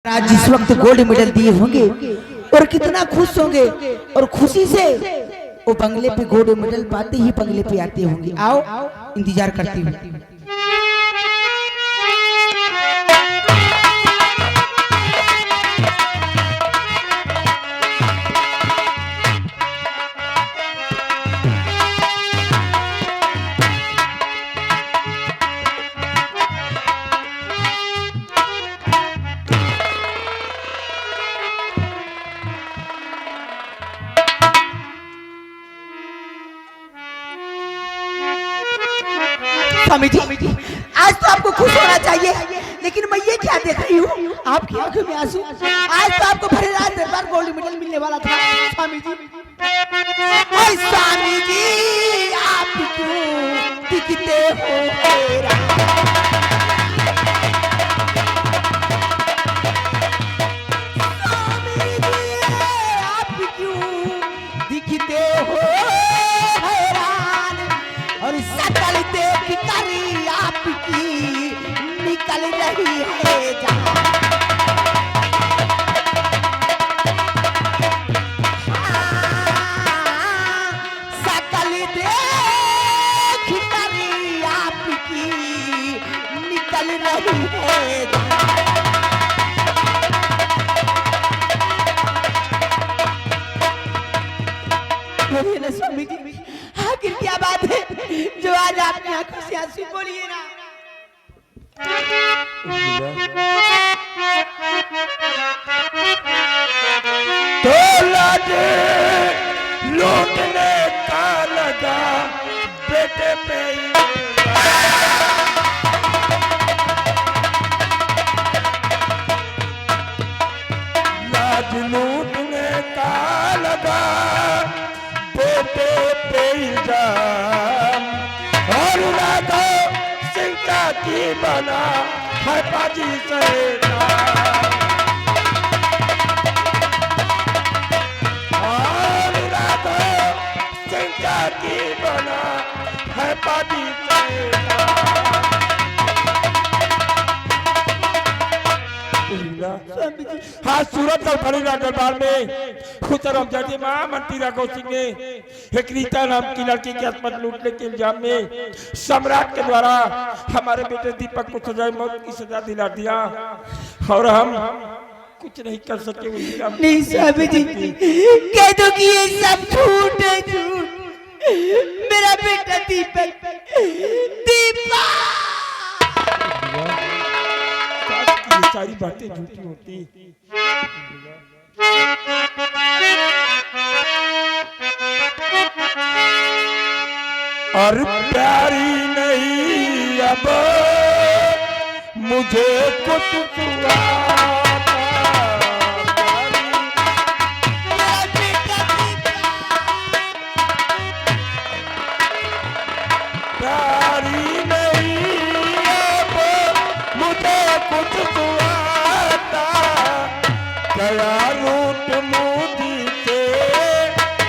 आज जिस वक्त गोल्ड मेडल दिए होंगे और कितना खुश होंगे और खुशी से वो बंगले पे गोल्ड मेडल पाते ही बंगले पे आते होंगे। आओ इंतजार करती हूँ। स्वामी जी, आज तो आपको खुश होना चाहिए, लेकिन मैं ये क्या देख रही हूँ, आपकी आंखों में आंसू। आज तो आपको भरे रात दरबार गोल्ड मेडल मिलने वाला था। स्वामी जी, ओए स्वामी जी, आप क्यों दिखते हो मेरा? स्वामी जी, आप क्यों दिखते हो हैरान? और सकल देख करी आपकी निकल रही है जान। सकल देख करी आपकी निकल रही है जान। बोलिए ना स्वामी जी, आखिर क्या बात है जो आज आपने आंखों से आंसू? बोलिए ना। तो लूटने का लगा बेटे पे लाज लूटने का लगा बेटे पे इल्जाम और राधा सिंह का की बना है बाजी से की बना है पादी हाँ सूरत और फरीदा दरबार में खुदरम जजी मां मंत्री राघव सिंह ने एक रीता नाम की लड़की की अस्मत लूटने के इल्जाम में सम्राट के द्वारा हमारे बेटे दीपक को सजाए मौत की सजा दिला दिया और हम कुछ नहीं कर सके। नहीं स्वामी जी, कह दो कि ये सब झूठ है, झूठ। मेरा बेटा दीपक, दीपक ये सारी बातें झूठी होती। और प्यारी नहीं अब मुझे कुछ हुआ रूट मोदी के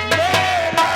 मेरा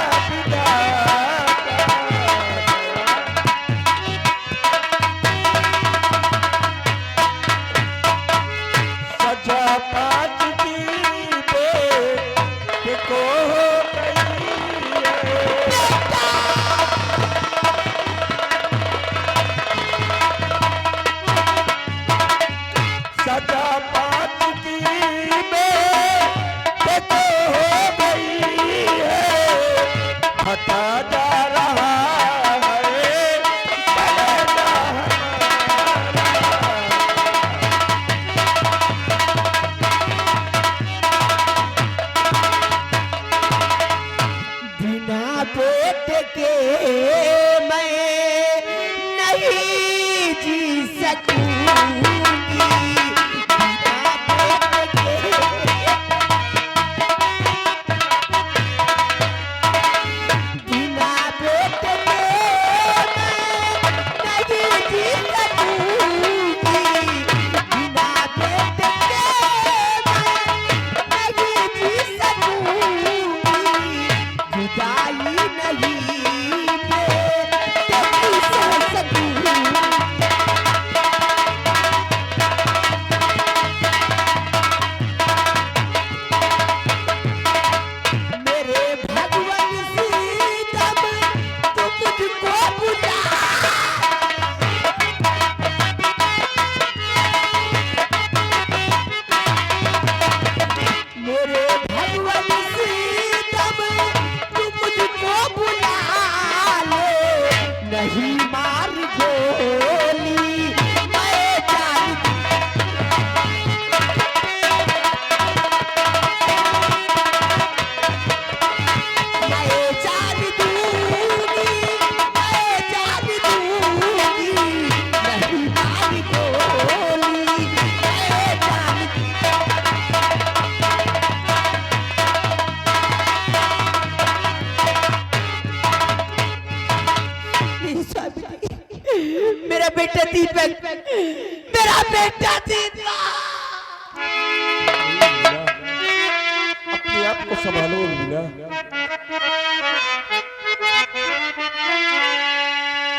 संभालो उर्मिला।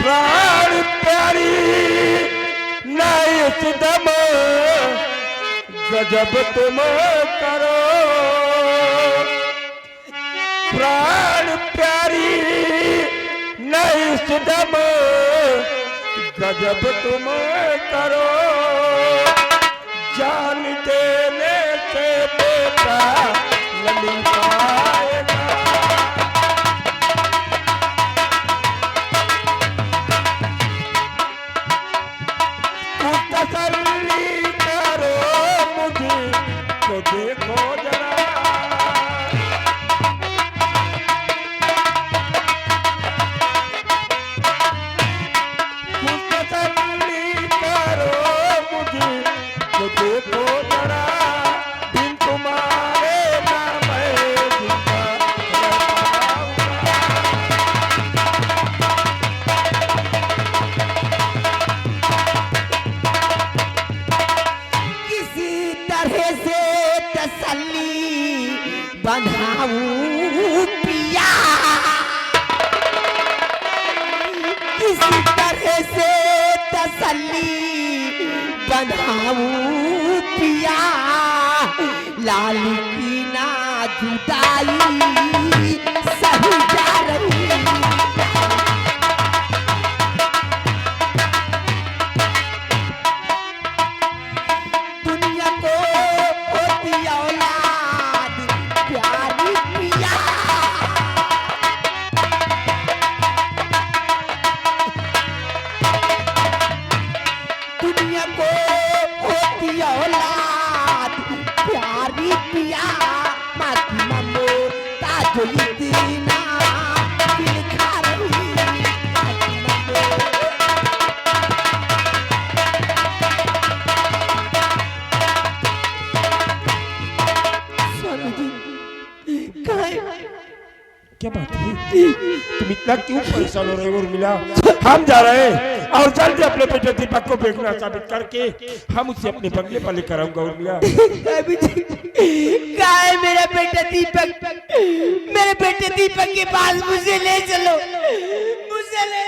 प्राण प्यारी नहीं दम गजब तुम करो, प्राण प्यारी नहीं दम गजब तुम करो, जान देने से बेटा नहीं पाएगा। तसल्ली करो मुझे तो देखो जरा, तसल्ली करो मुझे तो देखो जरा, बिन तुम्हारे ना मैं जिंदा किसी तरह से तसल्ली बंधाऊं पिया, किसी तरह से तसल्ली बंधाऊं पिया, लाल की ना जुदाई सही जा रही। दुनिया को होती औलाद प्यारी पिया, दुनिया को होती औलाद प्यारी पिया, माँ की ममता जो इतना दिल खा रही, माँ की ममता। स्वामी जी कहाँ है? क्या बात है? तुम इतना क्यों परेशान हो रहे हो उर्मिला? हम जा रहे हैं और जल्दी अपने बेटे दीपक को बेगुनाह साबित करके हम उसे अपने बंगले पर लेकर आऊंगा उर्मिला। अभी कहाँ है मेरा बेटा दीपक? मेरे बेटे दीपक के पास मुझे ले चलो, मुझे ले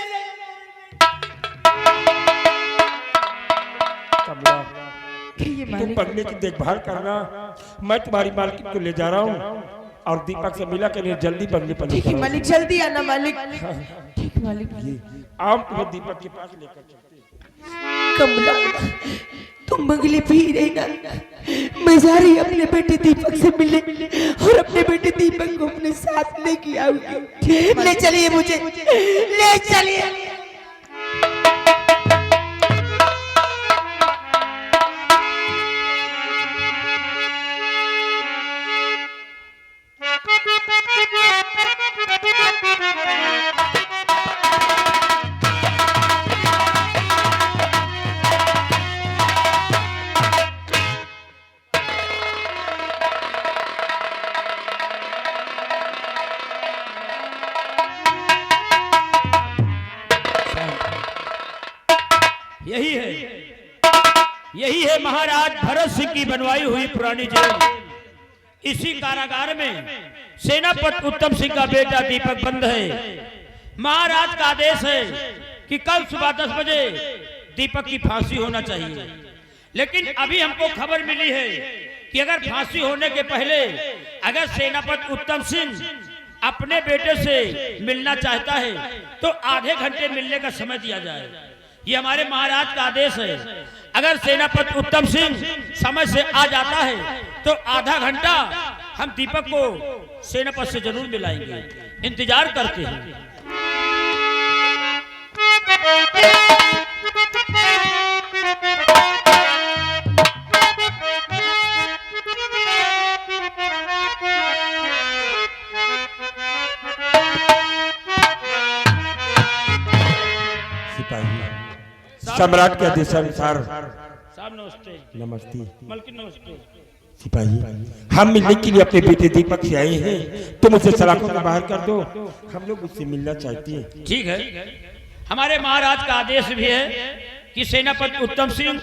कमला, चलो। तुम बंगले की देखभाल करना, मैं तुम्हारी मालकिन को ले जा रहा हूँ और दीपक से मिला के लिए जल्दी बंगले पर ठीक है लेकर मालिक, जल्दी आना मालिक। ठीक है मालिक। आओ, तुम्हें दीपक के पास लेकर चलते। कमला तुम बंगले पे ही रहना, मैं जा रही अपने बेटे दीपक से मिलने और अपने बेटे दीपक को अपने साथ लेके आऊंगी। ले चलिए मुझे, ले चलिए। यही है महाराज भरत सिंह की बनवाई हुई पुरानी जेल। इसी कारागार में सेनापति उत्तम सिंह का बेटा दीपक बंद है। महाराज का आदेश है कि कल सुबह 10 बजे दीपक की फांसी होना चाहिए, लेकिन अभी हमको खबर मिली है कि अगर फांसी होने के पहले अगर सेनापति उत्तम सिंह अपने बेटे से मिलना चाहता है तो आधे घंटे मिलने का समय दिया जाए। ये हमारे महाराज का आदेश है। अगर सेनापति उत्तम सिंह समय से आ जाता है तो आधा घंटा हम दीपक को सेनापति से जरूर मिलाएंगे। इंतजार करते हैं। सम्राट के आदेशानुसार। साहब नमस्ते। नमस्ते। मलकिन नमस्ते। सिपाही, हम मिलने के लिए अपने बेटे दीपक से आए हैं, तुम उसे सलाखों से बाहर कर दो, हम लोग उससे मिलना चाहते हैं। ठीक है। हमारे महाराज का आदेश भी है कि सेनापति उत्तम सिंह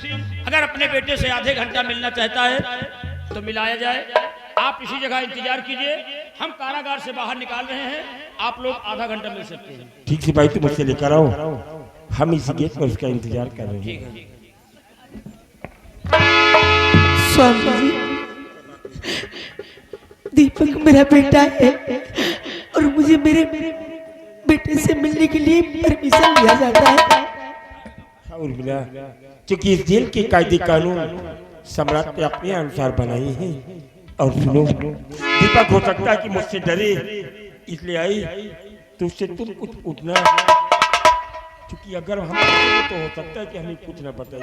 अगर अपने बेटे से आधे घंटा मिलना चाहता है तो मिलाया जाए। आप इसी जगह इंतजार कीजिए, हम कारागार से बाहर निकाल रहे हैं, आप लोग आधा घंटा मिल सकते हैं। ठीक से भाई, तुम मुझसे लेकर आओ, हम इसी गेट पर उसका इंतजार कर रहे हैं। स्वामी जी, दीपक मेरा बेटा है और मुझे मेरे बेटे से मिलने के लिए परमिशन लिया जाता है। और बिना चूंकि इस जेल के कायदे कानून सम्राट ने अपने अनुसार बनाए हैं। और सुनो, दीपक हो सकता है कि मुझसे डरे इसलिए आई, तो उससे तुम कुछ पूछना, क्योंकि अगर हम तो हो सकता है कि हमें कुछ ना बताए।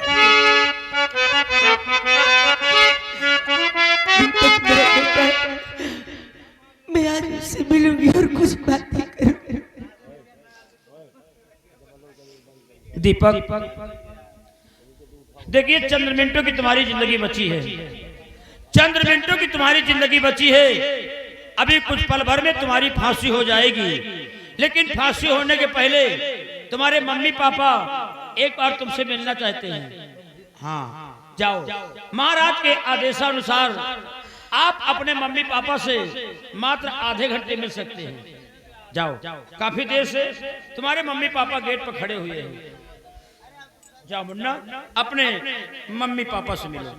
दीपक मेरा बेटा है, मैं आज उससे मिलूंगी और कुछ बातें करूंगी। दीपक, देखिए चंद मिनटों की तुम्हारी जिंदगी बची है, चंद मिनटों की तुम्हारी जिंदगी बची है। अभी कुछ पल भर में तुम्हारी फांसी हो जाएगी, लेकिन फांसी होने के पहले तुम्हारे मम्मी पापा एक बार तुमसे मिलना चाहते हैं। हाँ, जाओ, महाराज के आदेशानुसार आप अपने मम्मी पापा से मात्र आधे घंटे मिल सकते हैं। जाओ, काफी देर से तुम्हारे मम्मी पापा गेट पर खड़े हुए हैं। जाओ मुन्ना, अपने मम्मी पापा से मिलो।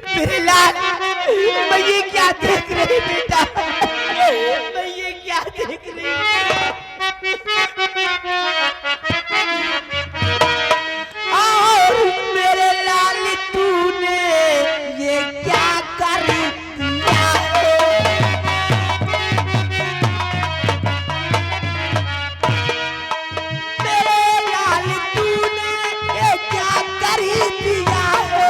मेरे लाल, मैं ये क्या देख रही बेटा, मैं ये क्या देख रही। और मेरे लाल तूने ये क्या कर दिया है। मेरे लाल तूने ये क्या कर दिया है।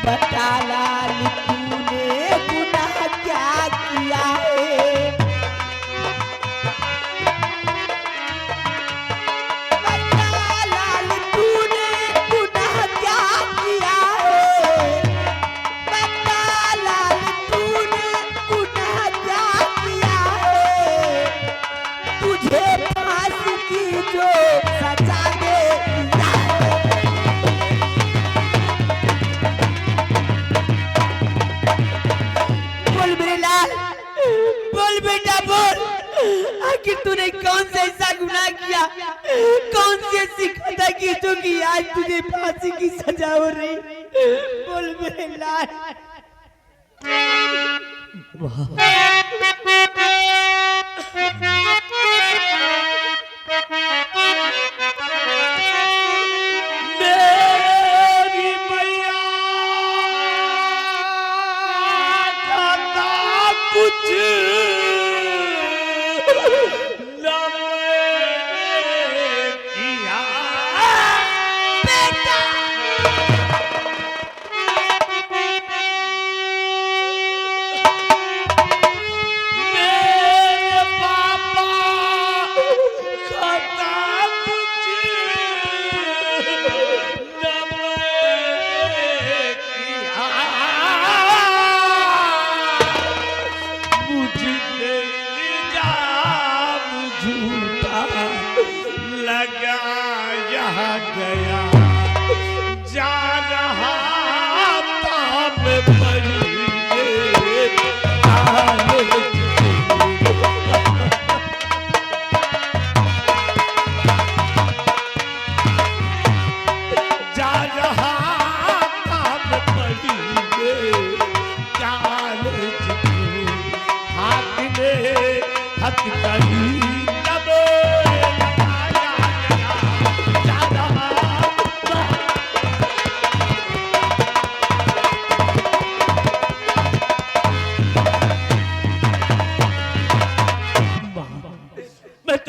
बता लाल तूने गुनाह क्या किया है। बता लाल तूने गुनाह क्या किया है। बता लाल तूने गुनाह क्या किया है। तुझे फांसी की जो सजा दे दिया है। बोल बेटा बोल, आखिर तूने कौन सा ऐसा गुनाह किया, कौन सी ऐसी खता की जो कि आज तुझे फांसी की सजा हो रही। बोल मेरे लाल। मेरी मैया का कुछ गया जा रहा ताब जा रहा ताब हाथ में हथ करी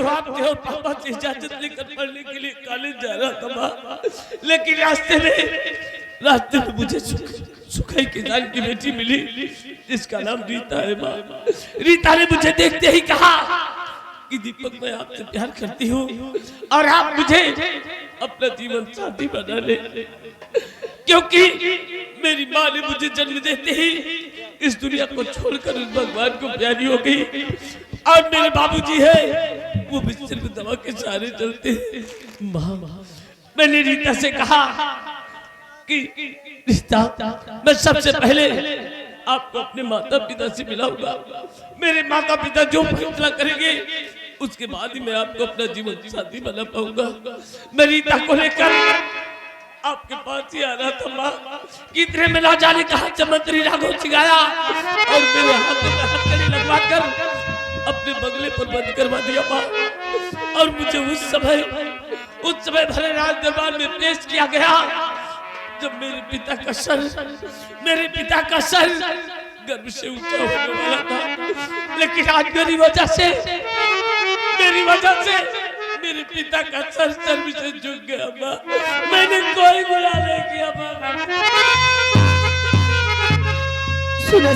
तो आपके और पापा से इजाजत लेकर पढ़ने के लिए कॉलेज जा रहा था माँ, लेकिन रास्ते में मुझे सुखाई किसान की बेटी मिली जिसका नाम रीता है माँ। रीता ने मुझे देखते ही कहा कि दीपक मैं आपसे प्यार करती हूँ और आप मुझे अपना जीवन साथी बना ले, क्योंकि मेरी माँ ने मुझे जन्म देते ही इस दुनिया को छोड़कर उस भगवान को प्यारी हो गई और मेरे बाबूजी है वो बिस्तर में दवा के सहारे चलते हैं। माँ मैंने रीता से कहा कि रिश्ता मैं सबसे पहले आपको अपने माता पिता से मिलाऊंगा, मेरे माता पिता जो फैसला करेंगे उसके बाद ही मैं आपको अपना जीवन साथी बना पाऊंगा। मैं रीता को लेकर आपके पास ही आ रहा था माँ, कितने में ना जाने कहा चमत्कारी राघव सिखाया और मेरे हाथ में हथकड़ी लगवा कर अपने बगले पर बंद करवा दिया माँ। और मुझे उस समय भरे राज दरबार में पेश किया गया जब मेरे पिता का सर गर्भ से ऊंचा होने वाला था, लेकिन आज मेरी वजह से मेरे पिता का सर शर्म से झुक गया माँ। मैंने कोई गुनाह नहीं किया माँ। सुना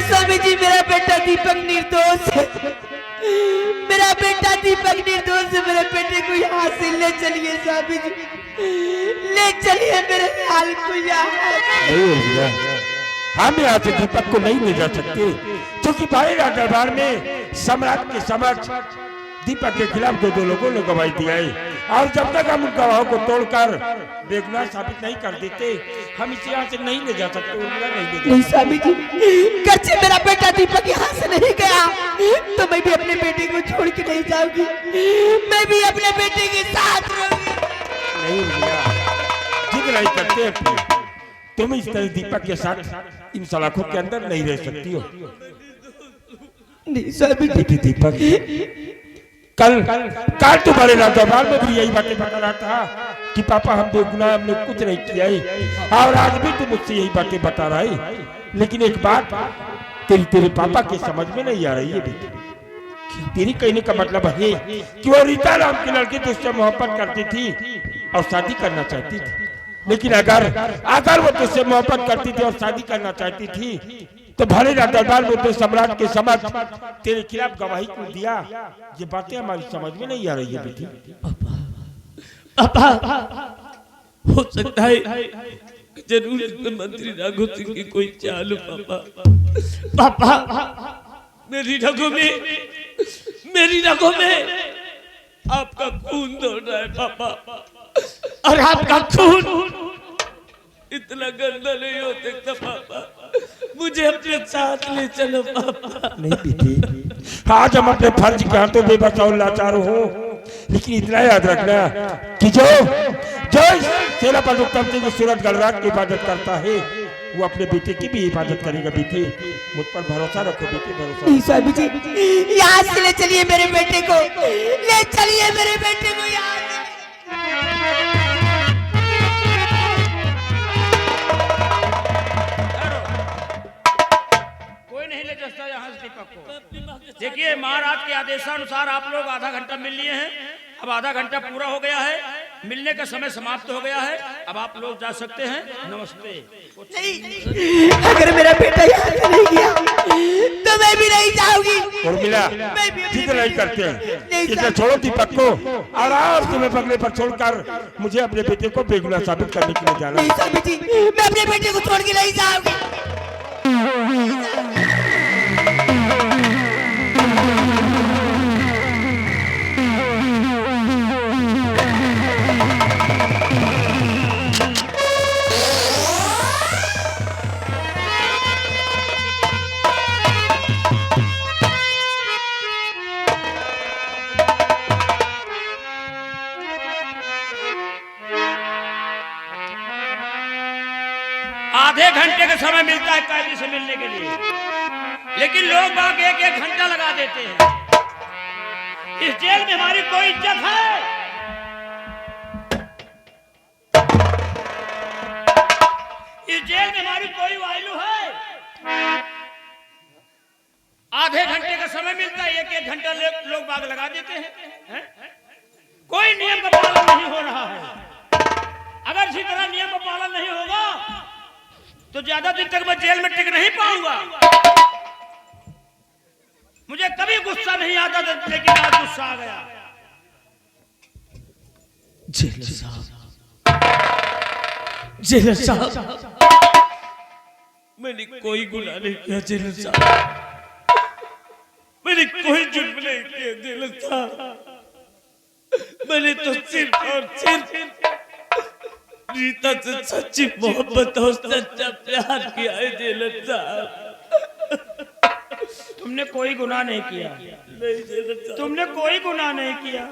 स्वामी जी, मेरा बेटा दीपक निर्दोष है, मेरा बेटा दीपक निर्दोष है। मेरे बेटे को यहाँ से ले चलिए स्वामी जी, ले चलिए मेरे लाल को यहाँ। हम यहाँ से दीपक को नहीं ले जा सकते, क्योंकि भाई दरबार में सम्राट के समक्ष दीपक के खिलाफ दो लोगों ने गवाही दिया है और जब तक हम उन गवाहों को तोड़कर बेगुनाह साबित नहीं कर देते हम इसे यहाँ से नहीं ले जा सकते। नहीं स्वामी जी, कैसे मेरा बेटा दीपक यहाँ से नहीं गया तो मैं भी अपने बेटे को छोड़ के नहीं जाऊंगी, मैं भी अपने बेटे के साथ रहूंगी। नहीं भैया, जिद नहीं करते अपनी, तुम इस तरह दीपक के साथ इन सलाखों के अंदर नहीं रह सकती हो। नहीं स्वामी जी, दीपक कल तुम्हारे दरबार में भी यही बातें बता रहा था कि पापा हम बेगुनाह, हमने कुछ नहीं किया है और आज भी तुम मुझसे यही बातें बता रहा है, लेकिन एक बात तेरे पापा के समझ में नहीं आ रही है बेटी। तेरी कहने का मतलब है कि वो रीता नाम की लड़की तुझसे मोहब्बत करती थी और शादी करना चाहती थी, लेकिन अगर वो तुझसे मोहब्बत करती थी और शादी करना चाहती थी तो भले दरबार में तो सम्राट के समक्ष तेरे खिलाफ गवाही क्यों दिया? ये बातें हमारी समझ में नहीं आ रही है बेटी। पापा हो सकता है जरूर इसमें मंत्री राघव सिंह की कोई चाल हो पापा। मेरी रगों में आपका खून दौड़ रहा है पापा, और आपका खून इतना गंदा नहीं हो सकता पापा, मुझे अपने साथ ले चलो पापा। नहीं बेटी, आज हम अपने फर्ज के हाथों बेबस और लाचार हो, लेकिन इतना याद रखना कि जो सेनापति उत्तम सिंह सूरत गलराज की इबादत करता है वो अपने बेटे की भी इबादत करेगा। बेटे मुझ पर भरोसा रखो बेटे, भरोसा। स्वामी जी, यहाँ से ले चलिए मेरे बेटे को, ले चलिए मेरे बेटे को यहाँ से। कोई नहीं ले जाता यहाँ से दीपक को। देखिए महाराज के आदेशानुसार आप लोग आधा घंटा मिल लिए हैं, अब आधा घंटा पूरा हो गया है, मिलने का समय समाप्त हो गया है, अब आप लोग जा सकते हैं। नमस्ते। नहीं, अगर मेरा बेटा यहाँ से नहीं गया तो मैं भी नहीं जाऊंगी। उर्मिला, जिद नहीं करते हैं, इसे छोड़ो दीपक को और आओ तुम्हें बगले पर छोड़कर मुझे अपने बेटे को बेगुनाह साबित करने के लिए जाना। नहीं स्वामी जी, मैं अपने बेटे को छोड़ के नहीं जाऊंगी। आधे घंटे का समय मिलता है कैदी से मिलने के लिए, लेकिन लोग बाग एक घंटा लगा देते हैं। इस जेल में हमारी कोई इज्जत है? इस जेल में हमारी कोई वैल्यू है? आधे घंटे का समय मिलता है 1-1 घंटा लोग बाग लगा देते हैं। कोई नियम का पालन नहीं हो रहा है। अगर इसी तरह नियम का पालन नहीं होगा तो ज्यादा दिन तक मैं जेल में टिक नहीं पाऊंगा। मुझे कभी गुस्सा नहीं आता था, लेकिन आज गुस्सा आ गया। जेलर साहब, जेलर साहब, मैंने कोई गुनाह नहीं किया जेलर साहब, मैंने कोई जुर्म नहीं किया जेलर साहब। मैंने तो सिर्फ और सिर्फ रीता से सच्ची मोहब्बत और सच्चा प्यार किया है जेलर साहब। तुमने कोई गुनाह नहीं किया। नहीं जेलर साहब, तुमने कोई गुनाह नहीं किया।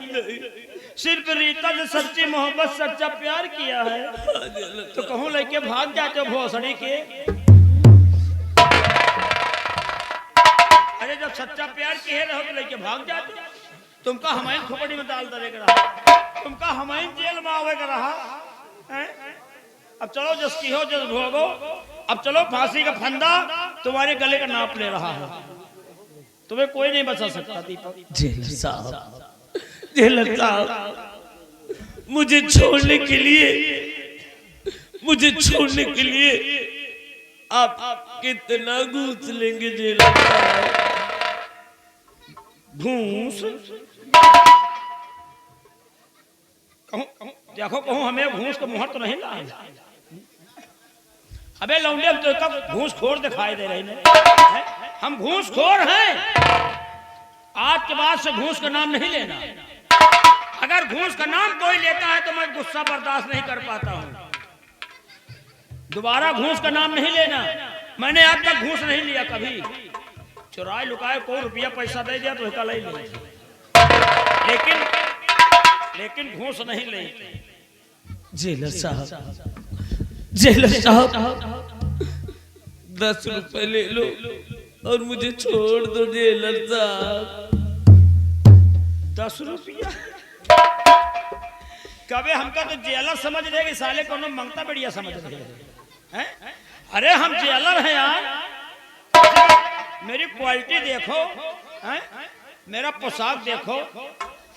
सिर्फ रीता से सच्ची मोहब्बत सच्चा प्यार किया है। तो कहूँ लेके भाग जाते हो भोसड़ी के। अरे जब सच्चा प्यार किए रहो तो लेके भाग जाते। तुमका हमारी खोपड़ी में डाल दे रहा, तुमका हमारी जेल में आवे का रहा है? अब चलो जस की हो जस भोगो। अब चलो फांसी का फंदा तुम्हारे गले का नाप ले रहा है। तुम्हें कोई नहीं बचा सकता दीपक। जेलर साहब, जेलर साहब, मुझे छोड़ने के लिए, मुझे छोड़ने के लिए आप कितना घूस लेंगे जेलर साहब? घूस? देखो कहूँ हमें घूस का मुहर तो नहीं ला। अबे लौंडे, हम तो कब घूस खोर दिखाई दे रहे हैं? हम घूस खोर हैं। आज के बाद से घूस का नाम नहीं लेना। अगर घूस का नाम कोई लेता है तो मैं गुस्सा बर्दाश्त नहीं कर पाता हूँ। दोबारा घूस का नाम नहीं लेना। मैंने आज तक घूस नहीं लिया कभी। चुराए लुकाए कोई रुपया पैसा दे दिया तो कल ही ले, लेकिन घूस नहीं ले। जेलर साहब, जेलर साहब, 10 रुपए ले लो और मुझे छोड़ दो जेलर साहब। 10 रुपया? कभी हमका तो जेलर समझ रहे कि साले को मंगता बढ़िया समझ रहे हैं? अरे हम जेलर हैं यार। मेरी क्वालिटी देखो हैं? मेरा पोशाक देखो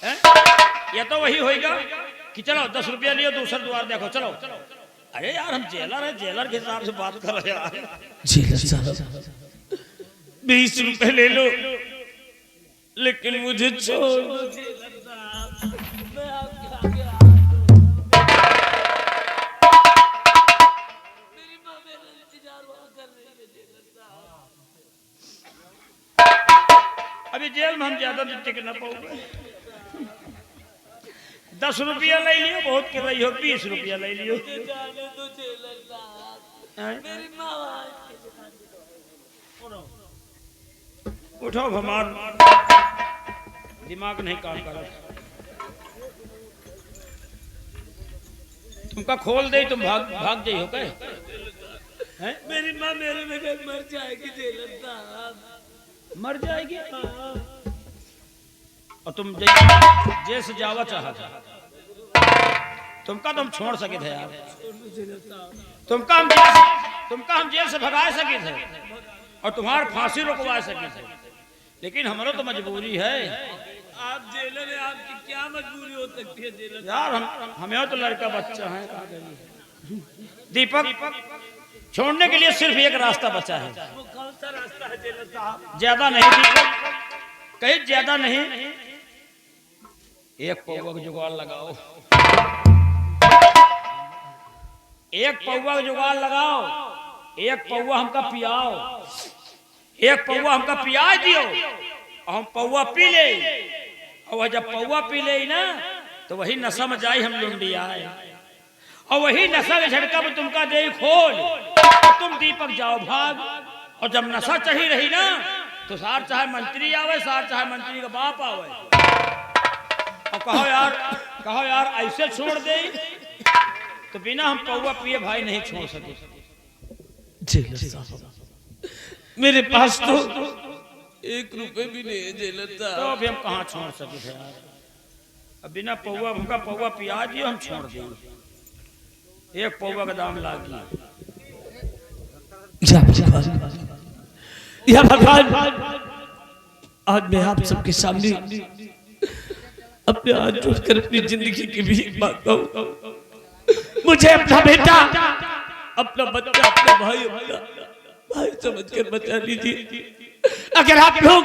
हैं? या तो वही होएगा कि चलो 10 रुपया लियो दूसरा द्वार देखो चलो। अरे यार हम जेलर हैं, जेलर के हिसाब से बात करो यार। जेलर साहब, 20 रुपए ले लो लेकिन मुझे छोड़ दो जेलर साहब। मैं आपके आगे मेरी माँ मेरा इंतजार वहाँ कर रही है जेलर साहब। अभी जेल में हम ज्यादा दिन टिक ना पाओगे। 10 रुपया ले लियो, बहुत कर रही हो। 20 रुपया ले लियो। जाने दो जेलर साहब, मेरी माँ उठो भगवान, दिमाग नहीं काम कर। तुमका खोल दे तुम भाग जाइयो क्या? मेरी माँ मेरे बगैर मर जाएगी जेलर साहब। मर जाएगी? और तुम जेल से जावा चाहता, तुमका तुम छोड़ सके थे यार। तुमका हम जेल से भगा सके थे और तुम्हार फांसी रुकवा सके थे, लेकिन हमारा तो मजबूरी है। आप जेलर है, आपकी क्या मजबूरी हो सकती है जेलर यार हमें तो लड़का बच्चा है। दीपक, छोड़ने के लिए सिर्फ एक रास्ता बचा है। वो कौन सा रास्ता है जेलर साहब? ज्यादा नहीं दीपक, कहीं ज्यादा नहीं। एक पौवा का जुगाड़ लगाओ, एक पौवा का जुगाड़ लगाओ। एक पौवा हमका पियाओ, एक पौवा हमका पिया दियो और हम पौवा पी ले। और जब पौवा पी ले ना तो वही नशा में जाई हम लुंडी आए, और वही नशा के झटका में तुमका दे खोल तो तुम दीपक जाओ भाग। और जब नशा चढ़ी रही ना तो सार चाहे मंत्री आवे, सार चाहे मंत्री का बाप आवे और कहो यार ऐसे छोड़ दे तो बिना हम पौवा पिए भाई नहीं छोड़ सके। जेलर साहब, मेरे पास तो 1 रुपए भी नहीं है जेलर तो साहब। अभी हम कहाँ छोड़ सके थे यार? अब बिना पौवा हमका पौवा पिया दियो हम छोड़ देंगे। एक पौवा का दाम लागी। या भगवान, आज मैं आप सबके सामने अपने हाथ जोड़कर अपनी जिंदगी की भी मांगता हूं। मुझे अपना बेटा, अपना बच्चा, अपना भाई समझकर बचा लीजिए। अगर आप लोग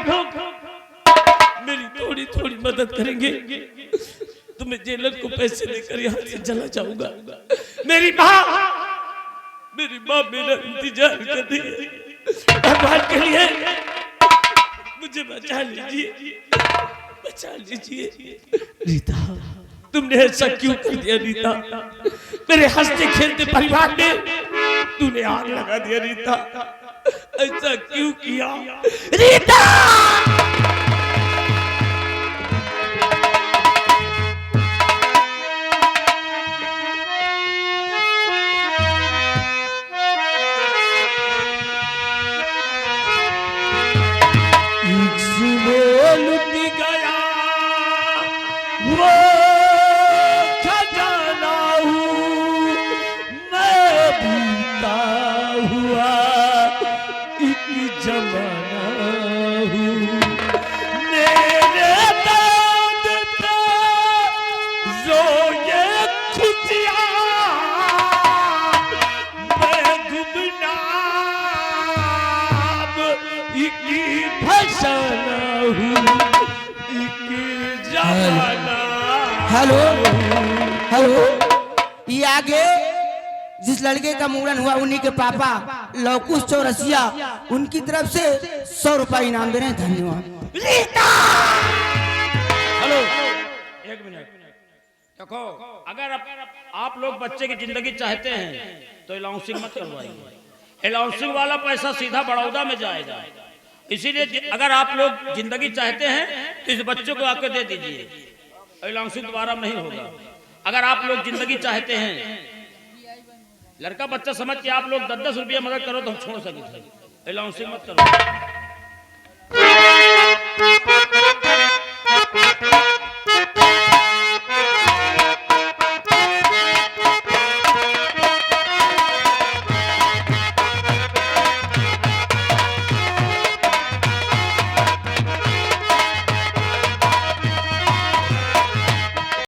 मेरी थोड़ी थोड़ी मदद करेंगे तो मैं जेलर को पैसे देकर यहाँ से चला जाऊंगा। मेरी माँ मेरा इंतजार कर रही है। भगवान के लिए मुझे बचा लीजिए। रीता, तुमने ऐसा क्यों कर दिया रीता? मेरे हंसते खेलते परिवार में तूने आग लगा दिया रीता। ऐसा क्यों किया रीता? हेलो हेलो, ये आगे जिस लड़के का मुंडन हुआ उन्हीं के पापा लवकुश चौरसिया, उनकी तरफ से 100 रुपए इनाम दे रहे हैं। धन्यवाद। हेलो, एक मिनट देखो, अगर आप लोग बच्चे की जिंदगी चाहते हैं तो अलाउंसिंग मत करवाइए। अलाउंसिंग वाला पैसा सीधा बड़ौदा में जाएगा। इसीलिए अगर आप लोग जिंदगी चाहते हैं तो इस बच्चे को आके दे दीजिए, अलाउंसिंग दोबारा नहीं होगा। अगर आप लोग जिंदगी चाहते हैं, लड़का बच्चा समझ के आप लोग 10-10 रुपया मदद करो तो हम छोड़ सकें। अलाउंसिंग मत करो।